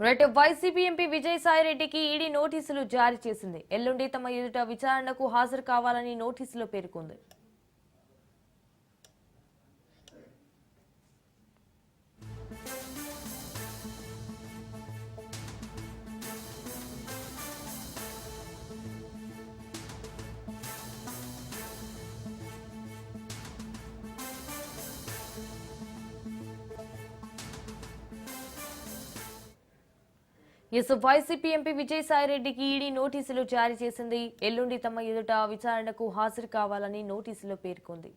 Right YCP MP విజయసాయిరెడ్డికి ED నోటీసులు జారీ చేసింది. ఎల్లుండి తమ ఎదుట విచారణకు హాజరు కావాలని నోటీసులో పేర్కొంది. వైసీపీ ఎంపీ విజయసాయిరెడ్డికి ఈడీ నోటీసులు జారీ చేసింది. ఎల్లుండి తమ ఎదుట విచారణకు హాజరు కావాలని నోటీసులో పేర్కొంది.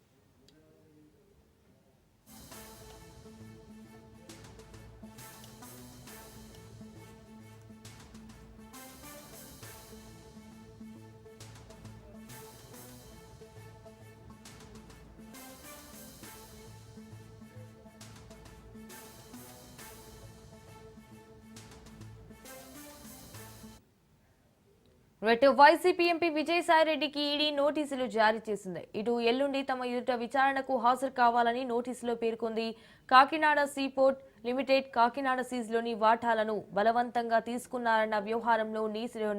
వైసీపీ ఎంపీ విజయసాయిరెడ్డికి ఈడీ నోటీసులు జారీ చేసింది. ఇటు ఎల్లుండి తమ ఎదుట విచారణకు హాజరు కావాలని నోటీసులో పేర్కొంది. కాకినాడ సీపోర్ట్ లిమిటెడ్ కాకినాడ సీజ్లోని వాటాలను బలవంతంగా తీసుకున్నారన్న వ్యవహారంలో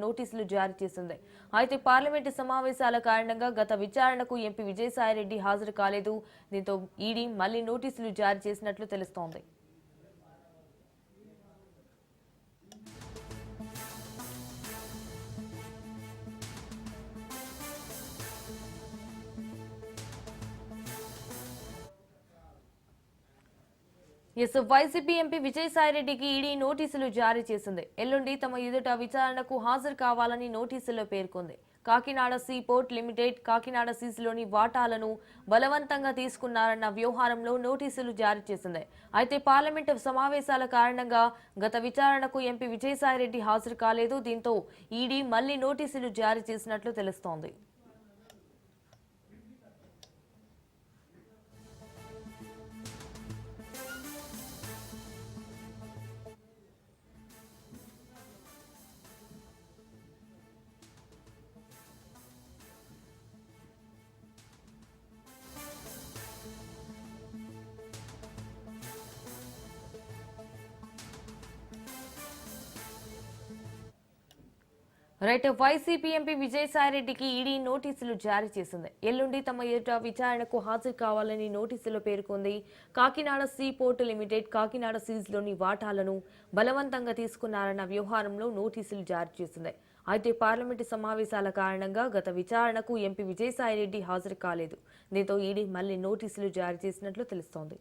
నోటీసులు జారీ చేసింది. అయితే పార్లమెంటు సమావేశాల కారణంగా గత విచారణకు ఎంపీ విజయసాయిరెడ్డి హాజరు కాలేదు. దీంతో ఈడీ మళ్లీ నోటీసులు జారీ చేసినట్లు తెలుస్తోంది. వైసీపీ ఎంపీ విజయసాయిరెడ్డికి ఈడీ నోటీసులు జారీ చేసింది. ఎల్లుండి తమ ఎదుట విచారణకు హాజరు కావాలని నోటీసులో పేర్కొంది. కాకినాడ సీపోర్ట్ లిమిటెడ్ కాకినాడ సీజ్లోని వాటాలను బలవంతంగా తీసుకున్నారన్న వ్యవహారంలో నోటీసులు జారీ చేసింది. అయితే పార్లమెంటు సమావేశాల కారణంగా గత విచారణకు ఎంపీ విజయసాయిరెడ్డి హాజరు కాలేదు. దీంతో ఈడీ మళ్లీ నోటీసులు జారీ చేసినట్లు తెలుస్తోంది. వైసీపీ ఎంపీ విజయసాయిరెడ్డికి ఈడీ నోటీసులు జారీ చేసింది. ఎల్లుండి తమ ఎదుట విచారణకు హాజరు కావాలని నోటీసులో పేర్కొంది. కాకినాడ సీపోర్ట్ లిమిటెడ్ కాకినాడ సీజ్లోని వాటాలను బలవంతంగా తీసుకున్నారన్న వ్యవహారంలో నోటీసులు జారీ చేసింది. అయితే పార్లమెంటు సమావేశాల కారణంగా గత విచారణకు ఎంపీ విజయసాయిరెడ్డి హాజరు కాలేదు. దీంతో ఈడీ మళ్లీ నోటీసులు జారీ చేసినట్లు తెలుస్తోంది.